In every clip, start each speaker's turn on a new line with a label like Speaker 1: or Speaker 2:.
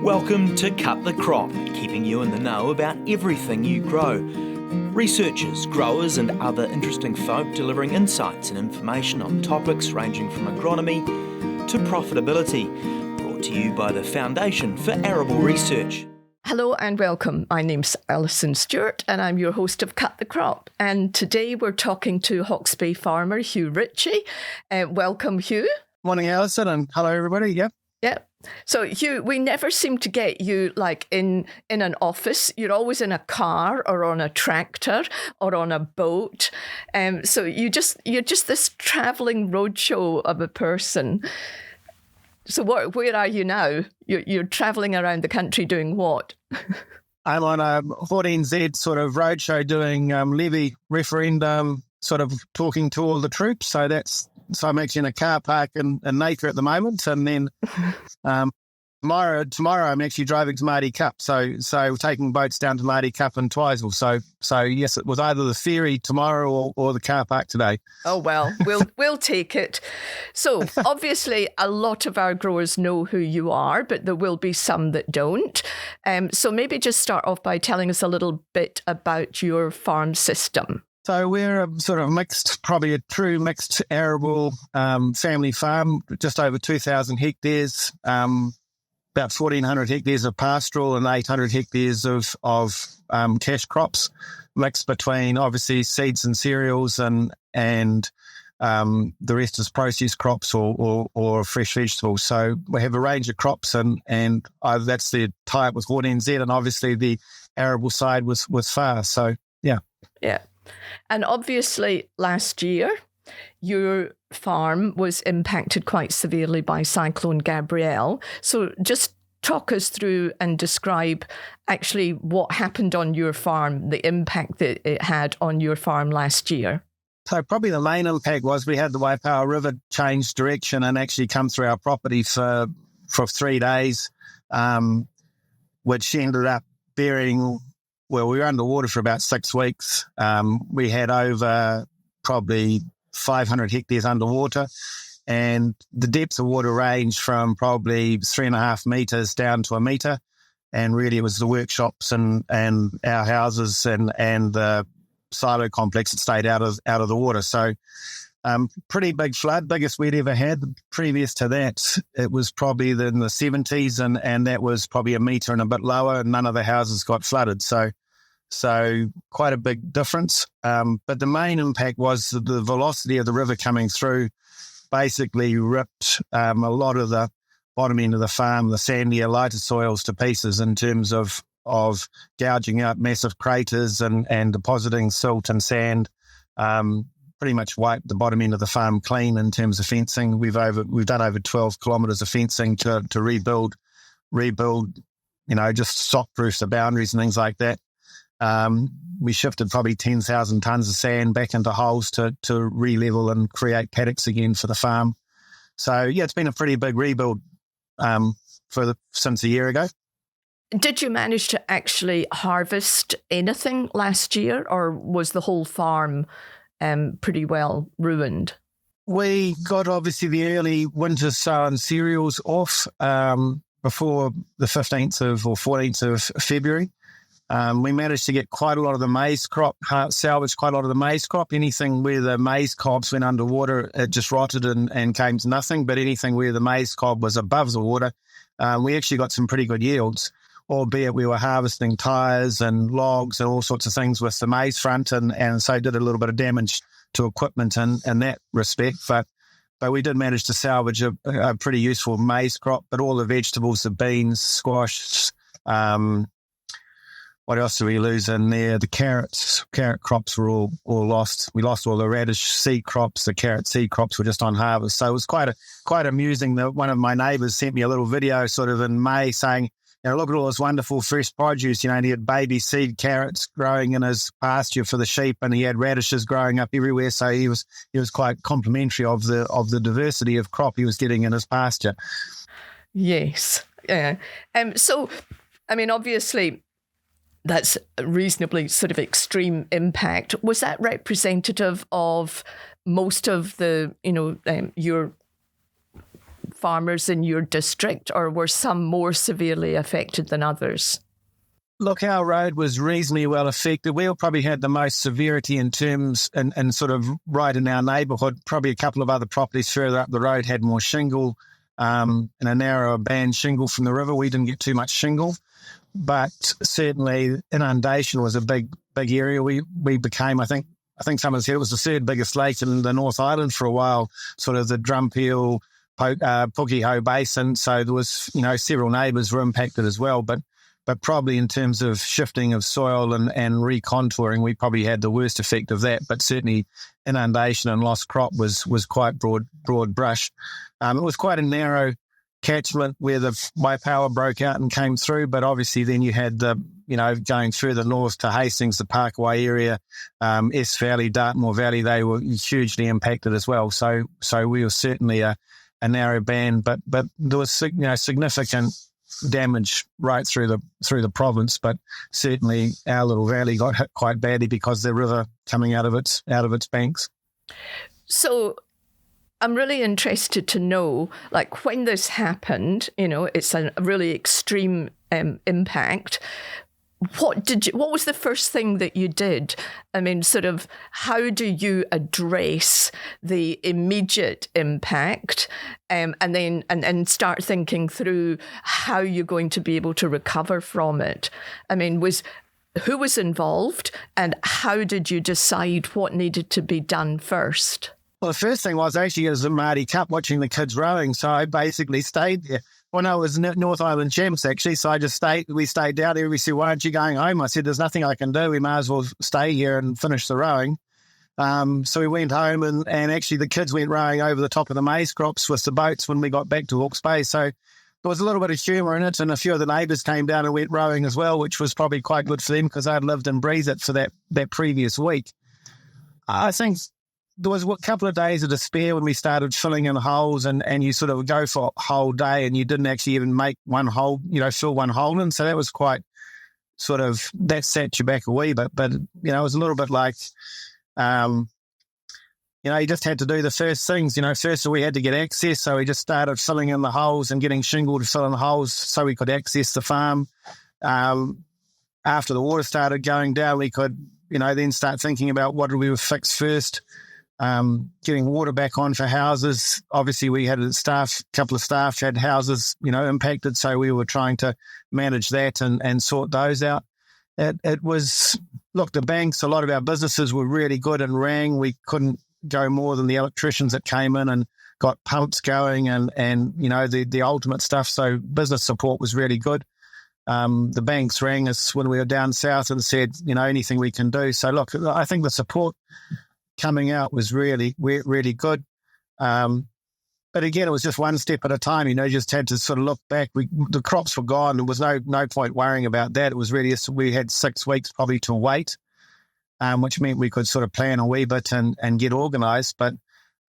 Speaker 1: Welcome to Cut the Crop, keeping you in the know about everything you grow. Researchers, growers and other interesting folk delivering insights and information on topics ranging from agronomy to profitability. Brought to you by the Foundation for Arable Research.
Speaker 2: Hello and welcome. My name's Alison Stewart and I'm your host of Cut the Crop. And today we're talking to Hawke's Bay farmer Hugh Ritchie. Welcome, Hugh.
Speaker 3: Morning, Alison, and hello, everybody. Yep.
Speaker 2: So, Hugh, we never seem to get you like in an office. You're always in a car or on a tractor or on a boat. So you're just this travelling roadshow of a person. So where are you now? You're travelling around the country doing what?
Speaker 3: I'm on a 14Z sort of roadshow doing levy referendum, sort of talking to all the troops. So I'm actually in a car park in Napier at the moment. And then tomorrow I'm actually driving to Mardi Cup. So taking boats down to Mardi Cup and Twizel. So yes, it was either the ferry tomorrow or the car park today.
Speaker 2: Oh, well, we'll take it. So obviously a lot of our growers know who you are, but there will be some that don't. So maybe just start off by telling us a little bit about your farm system.
Speaker 3: So we're a sort of mixed, probably a true mixed arable family farm, just over 2,000 hectares, about 1,400 hectares of pastoral and 800 hectares of cash crops, mixed between obviously seeds and cereals and the rest is processed crops or fresh vegetables. So we have a range of crops and that's the tie-up with 14Z, and obviously the arable side was FAR. So, yeah.
Speaker 2: Yeah. And obviously last year, your farm was impacted quite severely by Cyclone Gabrielle. So just talk us through and describe actually what happened on your farm, the impact that it had on your farm last year.
Speaker 3: So probably the main impact was we had the Waipawa River change direction and actually come through our property for 3 days, which ended up burying. Well, we were underwater for about 6 weeks. We had over probably 500 hectares underwater, and the depths of water ranged from probably 3.5 metres down to 1 metre. And really it was the workshops and our houses and the silo complex that stayed out of the water. So pretty big flood, biggest we'd ever had. Previous to that, it was probably in the 70s, and that was probably 1 metre and a bit lower, and none of the houses got flooded. So quite a big difference. But the main impact was the velocity of the river coming through basically ripped a lot of the bottom end of the farm, the sandier, lighter soils, to pieces in terms of gouging out massive craters and depositing silt and sand. Pretty much wiped the bottom end of the farm clean in terms of fencing. We've done over 12 kilometres of fencing to rebuild, just soft roofs, the boundaries and things like that. We shifted probably 10,000 tonnes of sand back into holes to re-level and create paddocks again for the farm. So yeah, it's been a pretty big rebuild since a year ago.
Speaker 2: Did you manage to actually harvest anything last year, or was the whole farm pretty well ruined?
Speaker 3: We got obviously the early winter sown cereals off before the 15th or 14th of February. We managed to get quite a lot of the maize crop, salvaged quite a lot of the maize crop. Anything where the maize cobs went underwater, it just rotted and came to nothing. But anything where the maize cob was above the water, we actually got some pretty good yields, albeit we were harvesting tyres and logs and all sorts of things with the maize front, and so did a little bit of damage to equipment in that respect. But we did manage to salvage a pretty useful maize crop. But all the vegetables, the beans, squash, what else did we lose in there? The carrot crops were all lost. We lost all the radish seed crops. The carrot seed crops were just on harvest. So it was quite amusing. One of my neighbours sent me a little video sort of in May saying, look at all this wonderful fresh produce. And he had baby seed carrots growing in his pasture for the sheep, and he had radishes growing up everywhere. So he was quite complimentary of the diversity of crop he was getting in his pasture.
Speaker 2: Yes. Yeah. So, I mean, obviously, that's a reasonably sort of extreme impact. Was that representative of most of the, your farmers in your district, or were some more severely affected than others?
Speaker 3: Look, our road was reasonably well affected. We probably had the most severity in terms, and sort of right in our neighbourhood. Probably a couple of other properties further up the road had more shingle and a narrower band shingle from the river. We didn't get too much shingle, but certainly inundation was a big area. We became, I think someone said it was the third biggest lake in the North Island for a while, sort of the Drumpeel, Pukeho Basin. So there was, several neighbours were impacted as well, but probably in terms of shifting of soil and recontouring, we probably had the worst effect of that. But certainly inundation and lost crop was quite broad brush. It was quite a narrow catchment where my power broke out and came through, but obviously then you had going further north to Hastings, the Parkway area, S Valley, Dartmoor Valley, they were hugely impacted as well. So we were certainly a narrow band, but there was significant damage right through the province, but certainly our little valley got hit quite badly because the river coming out of its banks.
Speaker 2: So I'm really interested to know, like, when this happened, it's a really extreme impact. What was the first thing that you did? I mean, sort of, how do you address the immediate impact, and then start thinking through how you're going to be able to recover from it? I mean, who was involved, and how did you decide what needed to be done first?
Speaker 3: Well, the first thing was actually as a Māori Cup watching the kids rowing, so I basically stayed there. When I was North Island champs, actually, so we stayed down there. We said, why aren't you going home? I said, there's nothing I can do. We may as well stay here and finish the rowing. So we went home and actually the kids went rowing over the top of the maize crops with the boats when we got back to Hawke's Bay. So there was a little bit of humour in it, and a few of the neighbours came down and went rowing as well, which was probably quite good for them because they'd lived and breathed it for that previous week. I think there was a couple of days of despair when we started filling in holes, and you sort of go for a whole day and you didn't actually even make one hole, fill one hole in. So that was quite sort of, that set you back a wee bit. But, it was a little bit like, you just had to do the first things. First we had to get access. So we just started filling in the holes and getting shingle to fill in the holes so we could access the farm. After the water started going down, we could, then start thinking about what we would fix first. Getting water back on for houses. Obviously, we had a couple of staff had houses, impacted, so we were trying to manage that and sort those out. It was, look, the banks, a lot of our businesses were really good and rang. We couldn't go more than the electricians that came in and got pumps going and the ultimate stuff. So business support was really good. The banks rang us when we were down south and said, anything we can do. So look, I think the support coming out was really, really good. But again, it was just one step at a time. You just had to sort of look back. The crops were gone. There was no point worrying about that. It was really just, we had 6 weeks probably to wait, which meant we could sort of plan a wee bit and get organised. But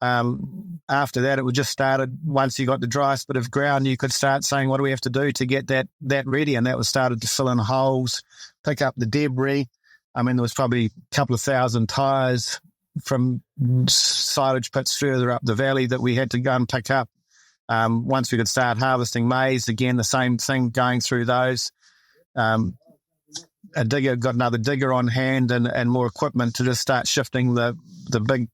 Speaker 3: after that, it was just started. Once you got the driest bit of ground, you could start saying, what do we have to do to get that ready? And that was started to fill in holes, pick up the debris. I mean, there was probably a couple of thousand tyres from silage pits further up the valley that we had to go and pick up. Once we could start harvesting maize, again, the same thing going through those. Got another digger on hand and more equipment to just start shifting the big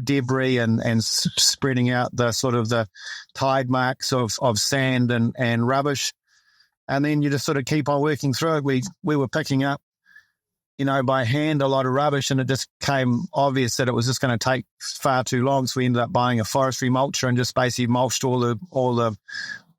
Speaker 3: debris and spreading out the sort of the tide marks of sand and rubbish. And then you just sort of keep on working through it. We were picking up, by hand a lot of rubbish, and it just became obvious that it was just going to take far too long. So we ended up buying a forestry mulcher and just basically mulched all the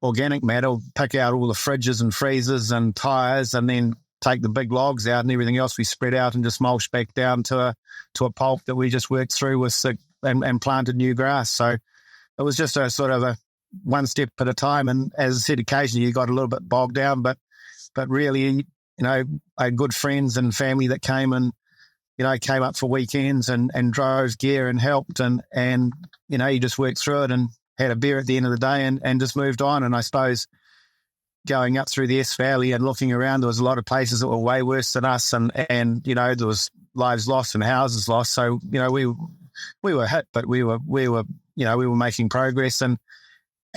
Speaker 3: organic matter, pick out all the fridges and freezers and tyres, and then take the big logs out and everything else we spread out and just mulch back down to a pulp that we just worked through with and planted new grass. So it was just a sort of a one step at a time. And as I said, occasionally you got a little bit bogged down, but really, I had good friends and family that came and, came up for weekends and drove gear and helped and you just worked through it and had a beer at the end of the day and just moved on. And I suppose going up through the S Valley and looking around, there was a lot of places that were way worse than us and there was lives lost and houses lost. So, we were hit, but we were making progress and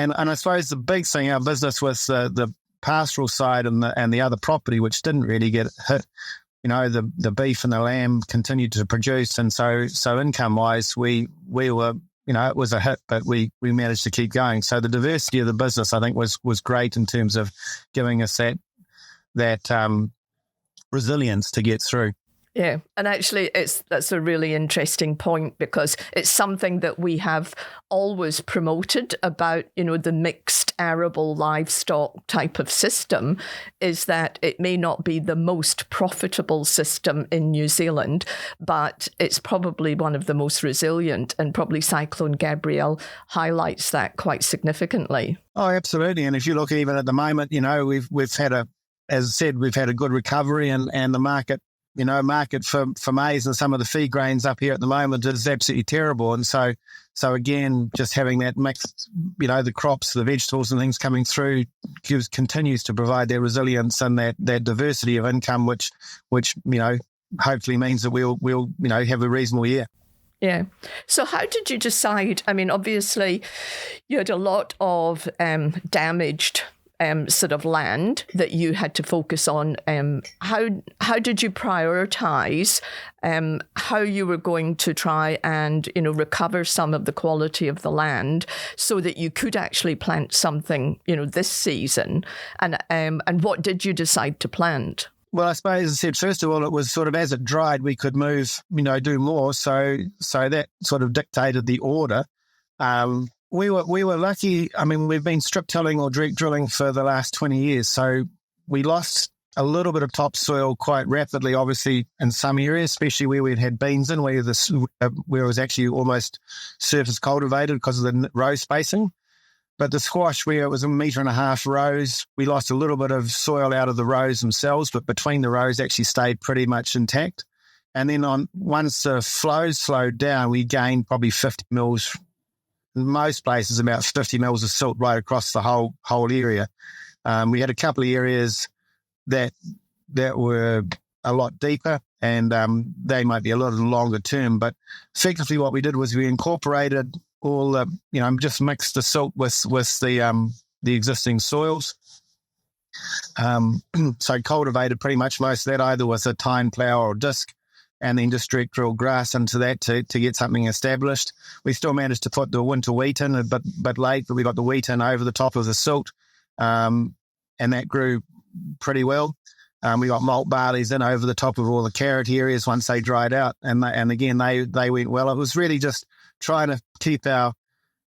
Speaker 3: And I suppose the big thing, our business with the pastoral side and the other property, which didn't really get hit, the beef and the lamb continued to produce. And so income wise, we were, it was a hit, but we managed to keep going. So the diversity of the business, I think, was great in terms of giving us that resilience to get through.
Speaker 2: Yeah, and actually that's a really interesting point, because it's something that we have always promoted about, the mixed arable livestock type of system, is that it may not be the most profitable system in New Zealand, but it's probably one of the most resilient, and probably Cyclone Gabrielle highlights that quite significantly.
Speaker 3: Oh, absolutely. And if you look even at the moment, we've had as I said, we've had a good recovery, and the market for maize and some of the feed grains up here at the moment is absolutely terrible. And so again, just having that mixed, the crops, the vegetables and things coming through continues to provide that resilience and that diversity of income, which hopefully means that we'll have a reasonable year.
Speaker 2: Yeah. So how did you decide? I mean, obviously you had a lot of damaged sort of land that you had to focus on. How did you prioritize how you were going to try and recover some of the quality of the land so that you could actually plant something this season? And what did you decide to plant?
Speaker 3: Well, I suppose, as I said, first of all, it was sort of as it dried, we could move, do more. So that sort of dictated the order. We were lucky. I mean, we've been strip tilling or direct drilling for the last 20 years. So we lost a little bit of topsoil quite rapidly, obviously, in some areas, especially where we'd had beans in, where it was actually almost surface cultivated because of the row spacing. But the squash, where it was 1.5 metre rows, we lost a little bit of soil out of the rows themselves, but between the rows actually stayed pretty much intact. And then once the flows slowed down, we gained probably 50 mils. In most places, about 50 mils of silt right across the whole area. We had a couple of areas that were a lot deeper, and they might be a little longer term. But effectively, what we did was we incorporated all the, just mixed the silt with the existing soils. So cultivated pretty much most of that either with a tine plough or disc, and then just direct drill grass into that to get something established. We still managed to put the winter wheat in, but late, but we got the wheat in over the top of the silt, and that grew pretty well. We got malt barleys in over the top of all the carrot areas once they dried out, and again, they went well. It was really just trying to keep our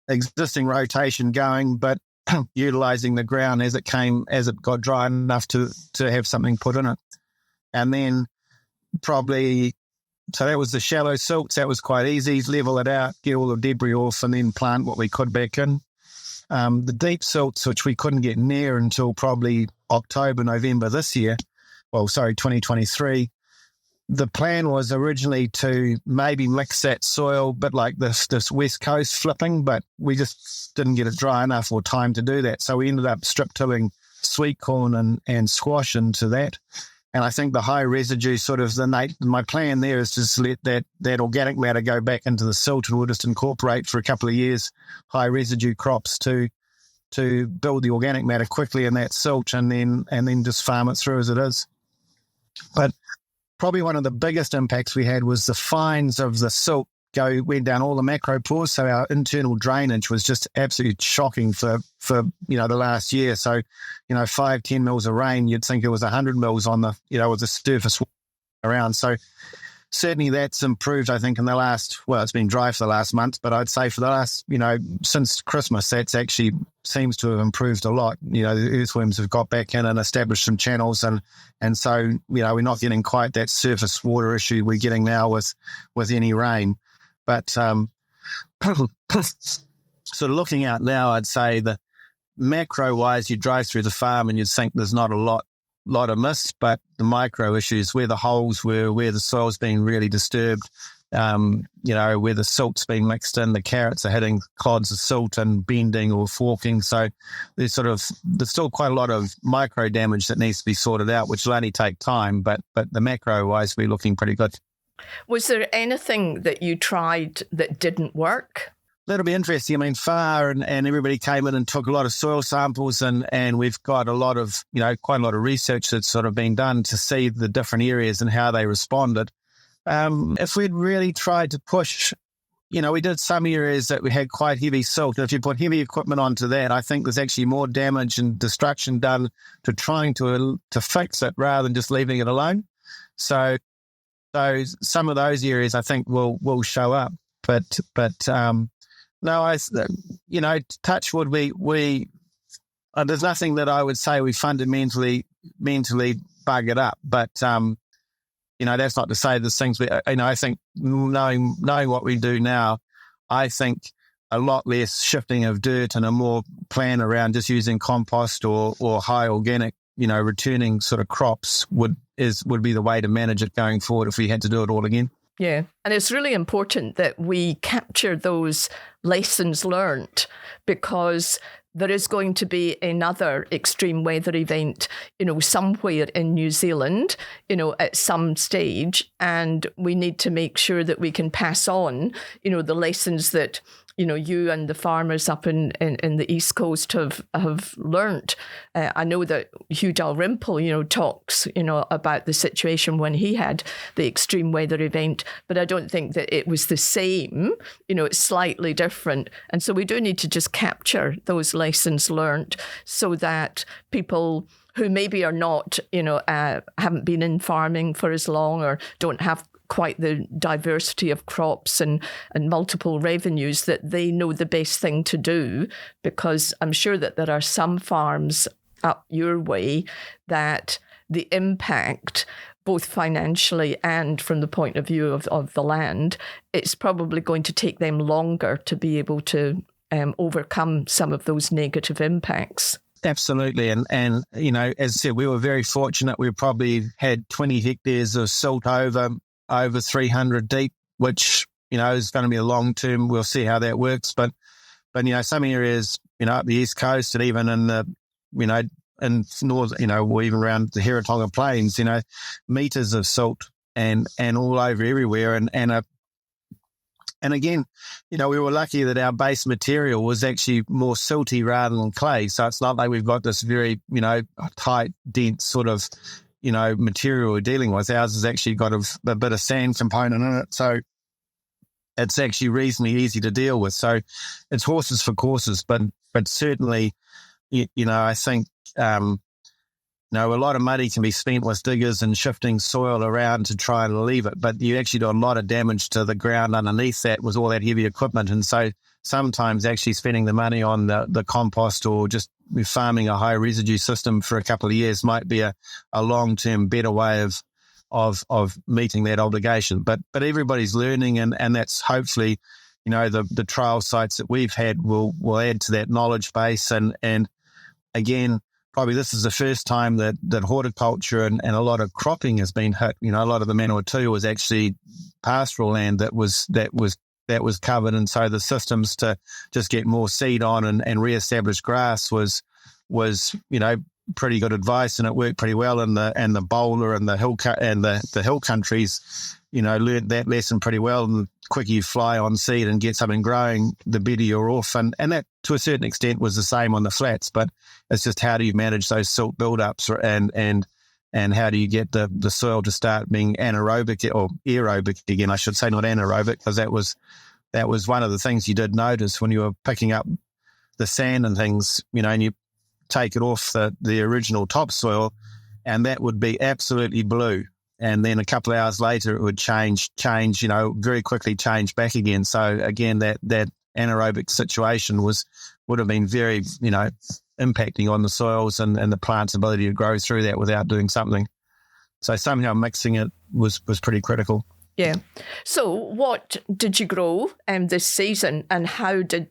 Speaker 3: existing rotation going, but utilising the ground as it got dry enough to have something put in it. And then so that was the shallow silts. That was quite easy. Level it out, get all the debris off, and then plant what we could back in. The deep silts, which we couldn't get near until probably October, November this year, 2023, the plan was originally to maybe mix that soil, but like this west coast flipping, but we just didn't get it dry enough or time to do that. So we ended up strip tilling sweet corn and squash into that. And I think the high residue my plan there is just let that organic matter go back into the silt, and we'll just incorporate for a couple of years high residue crops to build the organic matter quickly in that silt, and then just farm it through as it is. But probably one of the biggest impacts we had was the fines of the silt went down all the macro pores, so our internal drainage was just absolutely shocking for the last year. So 5-10 mils of rain, you'd think it was 100 mils on the with the surface around. So certainly that's improved, I think, in the last, it's been dry for the last month, but I'd say for the last, since Christmas, that's actually seems to have improved a lot. The earthworms have got back in and established some channels, and so we're not getting quite that surface water issue we're getting now with any rain. But sort of looking out now, I'd say the macro-wise, you drive through the farm and you'd think there's not a lot amiss, but the micro issues, where the holes were, where the soil's been really disturbed, where the silt's been mixed in, the carrots are hitting clods of silt and bending or forking. So there's still quite a lot of micro damage that needs to be sorted out, which will only take time, but the macro-wise, we're looking pretty good.
Speaker 2: Was there anything that you tried that didn't work?
Speaker 3: That'll be interesting. I mean, FAR and everybody came in and took a lot of soil samples, and we've got a lot of, quite a lot of research that's sort of been done to see the different areas and how they responded. If we'd really tried to push, we did some areas that we had quite heavy silt. If you put heavy equipment onto that, I think there's actually more damage and destruction done to trying to fix it rather than just leaving it alone. So some of those areas I think will show up, but no, touch wood, we there's nothing that I would say we fundamentally bug it up, but that's not to say there's things I think knowing what we do now, I think a lot less shifting of dirt and a more plan around just using compost or high organic, returning sort of crops would be the way to manage it going forward if we had to do it all again.
Speaker 2: Yeah, and it's really important that we capture those lessons learned, because there is going to be another extreme weather event, somewhere in New Zealand, at some stage, and we need to make sure that we can pass on, the lessons that you and the farmers up in the East Coast have learnt. I know that Hugh Dalrymple, talks, about the situation when he had the extreme weather event, but I don't think that it was the same. It's slightly different. And so we do need to just capture those lessons learnt so that people who maybe are not, haven't been in farming for as long or don't have quite the diversity of crops and multiple revenues, that they know the best thing to do, because I'm sure that there are some farms up your way that the impact, both financially and from the point of view of the land, it's probably going to take them longer to be able to overcome some of those negative impacts.
Speaker 3: Absolutely. And as I said, we were very fortunate. We probably had 20 hectares of silt over 300 deep, which, is going to be a long term. We'll see how that works. But some areas, up the East Coast and even in the, in north, or even around the Heritonga Plains, meters of silt and all over everywhere. And again, we were lucky that our base material was actually more silty rather than clay. So it's not like we've got this very, tight, dense sort of, material we're dealing with. Ours has actually got a bit of sand component in it. So it's actually reasonably easy to deal with. So it's horses for courses, but certainly, I think, a lot of money can be spent with diggers and shifting soil around to try and relieve it, but you actually do a lot of damage to the ground underneath that with all that heavy equipment. And so sometimes actually spending the money on the compost or just farming a high residue system for a couple of years might be a long-term better way of meeting that obligation. But everybody's learning, and that's hopefully, the trial sites that we've had will add to that knowledge base. And again, probably this is the first time that horticulture and a lot of cropping has been hit. A lot of the Manawatu was actually pastoral land that was covered, and so the systems to just get more seed on and reestablish grass was pretty good advice, and it worked pretty well. And the bowler and the hill countries, learned that lesson pretty well. And the quicker you fly on seed and get something growing, the better you're off. And that to a certain extent was the same on the flats, but it's just how do you manage those silt buildups and how do you get the soil to start being anaerobic or aerobic again, I should say, not anaerobic, because that was one of the things you did notice when you were picking up the sand and things, and you take it off the original topsoil, and that would be absolutely blue. And then a couple of hours later, it would change, very quickly change back again. So again, that anaerobic situation would have been very, impacting on the soils and the plant's ability to grow through that without doing something. So somehow mixing it was pretty critical.
Speaker 2: Yeah. So what did you grow this season, and how did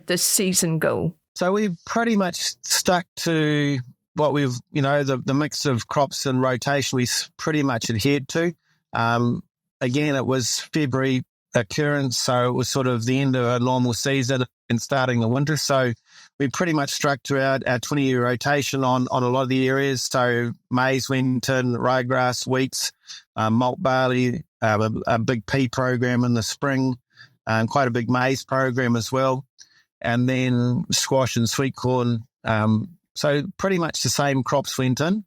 Speaker 2: this season go?
Speaker 3: So we pretty much stuck to what we've, the mix of crops and rotation we pretty much adhered to. Again, it was February occurrence, so it was sort of the end of a normal season and starting the winter. So we pretty much struck to our 20-year rotation on a lot of the areas. So maize, Winton, ryegrass, wheats, malt barley, a big pea program in the spring, quite a big maize program as well, and then squash and sweet corn. So pretty much the same crops went in.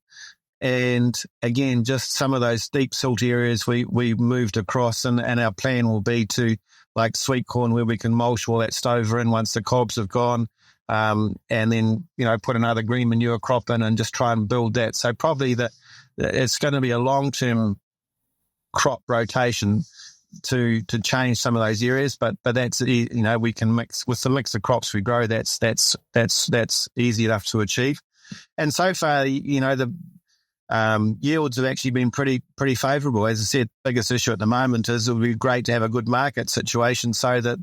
Speaker 3: And again, just some of those deep silt areas we moved across, and our plan will be to, like sweet corn, where we can mulch all that stover in once the cobs have gone, and then, put another green manure crop in and just try and build that. So probably it's going to be a long-term crop rotation to change some of those areas, but that's, we can mix with the mix of crops we grow. That's easy enough to achieve. And so far, the yields have actually been pretty favourable. As I said, biggest issue at the moment is it would be great to have a good market situation so that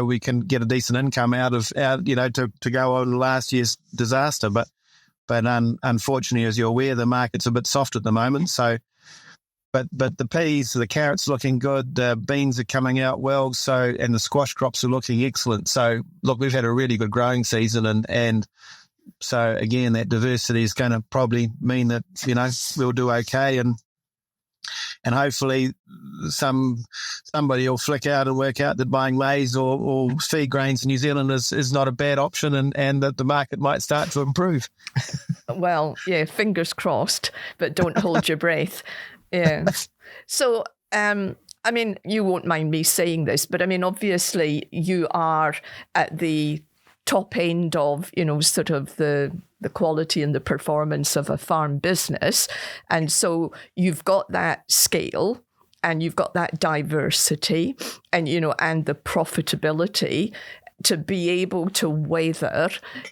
Speaker 3: we can get a decent income out to go on last year's disaster. But unfortunately, as you're aware, the market's a bit soft at the moment. So, but the peas, the carrots looking good, the beans are coming out well. So, and the squash crops are looking excellent. So, look, we've had a really good growing season, and so again, that diversity is going to probably mean that we'll do okay, and hopefully somebody will flick out and work out that buying maize or feed grains in New Zealand is not a bad option, and that the market might start to improve.
Speaker 2: Well, yeah, fingers crossed, but don't hold your breath. Yeah. So, you won't mind me saying this, but obviously you are at the top end of, sort of the quality and the performance of a farm business. And so you've got that scale and you've got that diversity and, and the profitability to be able to weather,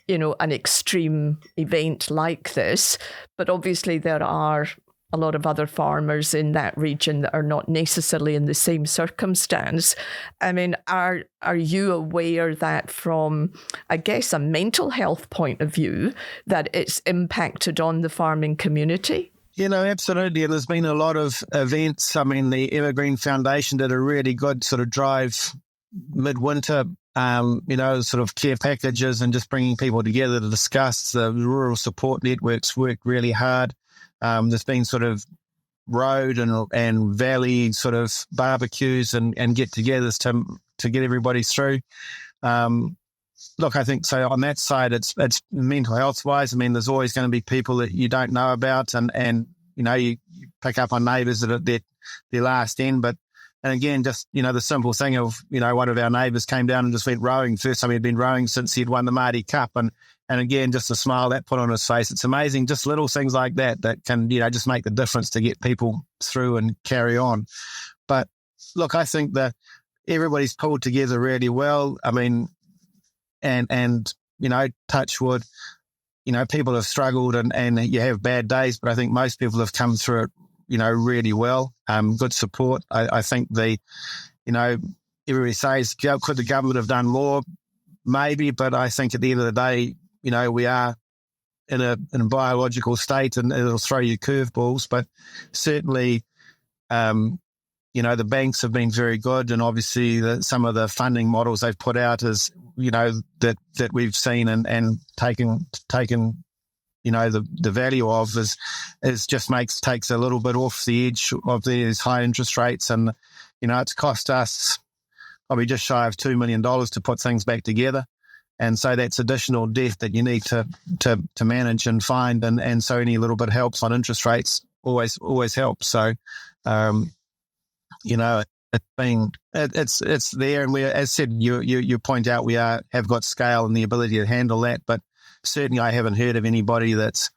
Speaker 2: an extreme event like this. But obviously there are a lot of other farmers in that region that are not necessarily in the same circumstance. Are you aware that from, I guess, a mental health point of view, that it's impacted on the farming community?
Speaker 3: Absolutely. And there's been a lot of events. The Evergreen Foundation did a really good sort of drive midwinter, sort of care packages and just bringing people together to discuss. The rural support networks work really hard. There's been sort of road and valley sort of barbecues and get-togethers to get everybody through. Look, I think so on that side, it's mental health wise. There's always going to be people that you don't know about, and you pick up on neighbours that are at their last end. And again, just the simple thing of one of our neighbours came down and just went rowing. First time he'd been rowing since he'd won the Māori Cup, and again, just a smile that put on his face. It's amazing, just little things like that can, just make the difference to get people through and carry on. But look, I think that everybody's pulled together really well. And touch wood, people have struggled and you have bad days, but I think most people have come through it, really well. Good support. I think everybody says, could the government have done more? Maybe, but I think at the end of the day, we are in a biological state, and it'll throw you curveballs. But certainly, the banks have been very good, and obviously some of the funding models they've put out is, that we've seen and taken, the value of is just takes a little bit off the edge of these high interest rates, and it's cost us probably just shy of $2 million to put things back together. And so that's additional debt that you need to manage and find. And so any little bit helps on interest rates always helps. So, it's there. And as said, you point out, have got scale and the ability to handle that. But certainly I haven't heard of anybody that's,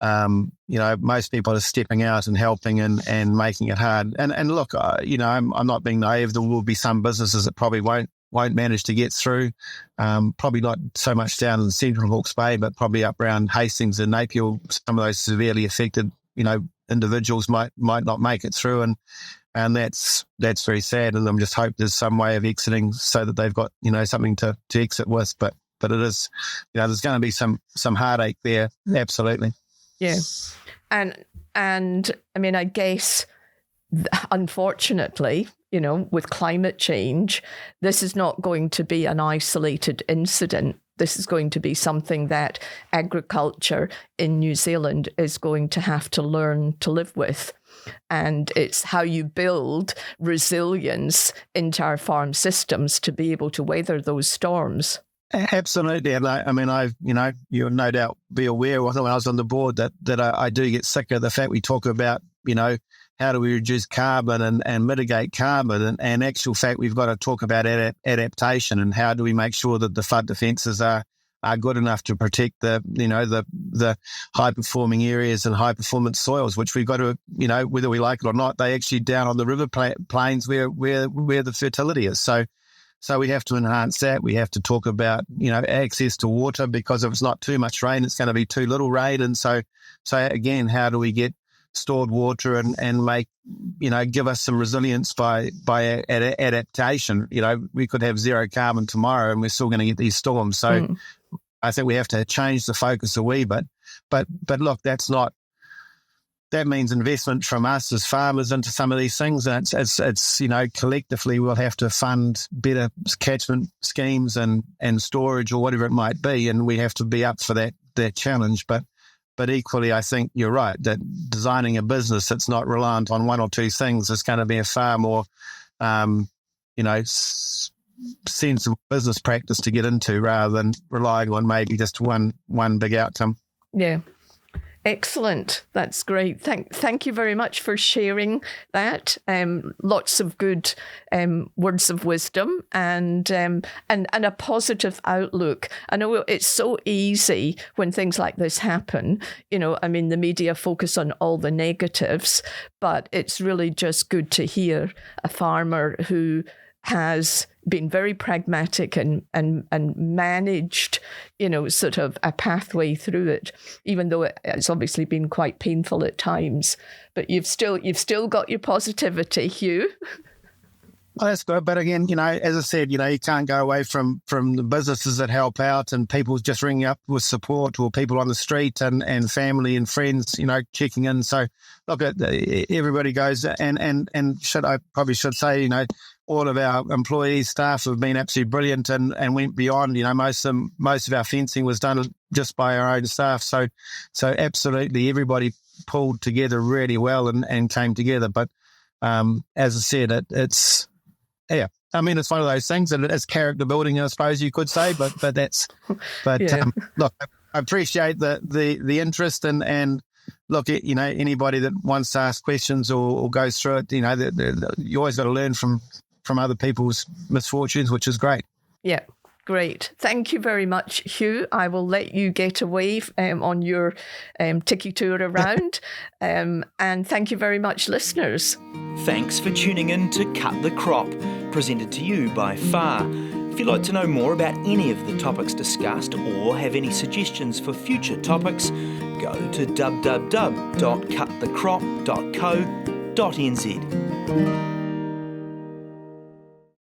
Speaker 3: most people are stepping out and helping and making it hard. And look, I'm not being naive. There will be some businesses that probably won't manage to get through. Probably not so much down in the Central Hawke's Bay, but probably up around Hastings and Napier. Some of those severely affected, individuals might not make it through, and that's very sad. And I'm just hope there's some way of exiting so that they've got something to exit with. But it is, there's going to be some heartache there. Absolutely.
Speaker 2: Yeah, and I guess unfortunately, with climate change, this is not going to be an isolated incident. This is going to be something that agriculture in New Zealand is going to have to learn to live with. And it's how you build resilience into our farm systems to be able to weather those storms.
Speaker 3: Absolutely. And you'll no doubt be aware when I was on the board that I do get sick of the fact we talk about, how do we reduce carbon and mitigate carbon? And actual fact, we've got to talk about adaptation and how do we make sure that the flood defences are good enough to protect the high performing areas and high performance soils, which we've got to, whether we like it or not, they actually down on the river plains where the fertility is. So we have to enhance that. We have to talk about, access to water, because if it's not too much rain, it's going to be too little rain. And so again, how do we get stored water and make, give us some resilience by adaptation? We could have zero carbon tomorrow and we're still going to get these storms. So I think we have to change the focus a wee bit. But look, that means investment from us as farmers into some of these things. And it's collectively we'll have to fund better catchment schemes and storage or whatever it might be. And we have to be up for that challenge. But equally, I think you're right that designing a business that's not reliant on one or two things is going to be a far more, sensible business practice to get into rather than relying on maybe just one big outcome.
Speaker 2: Yeah. Excellent. That's great. Thank you very much for sharing that. Lots of good words of wisdom and a positive outlook. I know it's so easy when things like this happen. The media focus on all the negatives, but it's really just good to hear a farmer who has been very pragmatic and managed, sort of a pathway through it, even though it's obviously been quite painful at times. But you've still got your positivity, Hugh.
Speaker 3: Well, that's good. But again, as I said, you can't go away from the businesses that help out and people just ringing up with support, or people on the street and family and friends, checking in. So look, everybody goes and I probably should say, all of our employees, staff have been absolutely brilliant and went beyond. Most of our fencing was done just by our own staff. So absolutely everybody pulled together really well and came together. But as I said, it's one of those things, and it's character building, I suppose you could say. But yeah. Look, I appreciate the interest and look, anybody that wants to ask questions or goes through it, you always got to learn from other people's misfortunes, which is great.
Speaker 2: Yeah, great. Thank you very much, Hugh. I will let you get away on your tiki tour around. And thank you very much, listeners.
Speaker 1: Thanks for tuning in to Cut the Crop, presented to you by FAR. If you'd like to know more about any of the topics discussed or have any suggestions for future topics, go to www.cutthecrop.co.nz.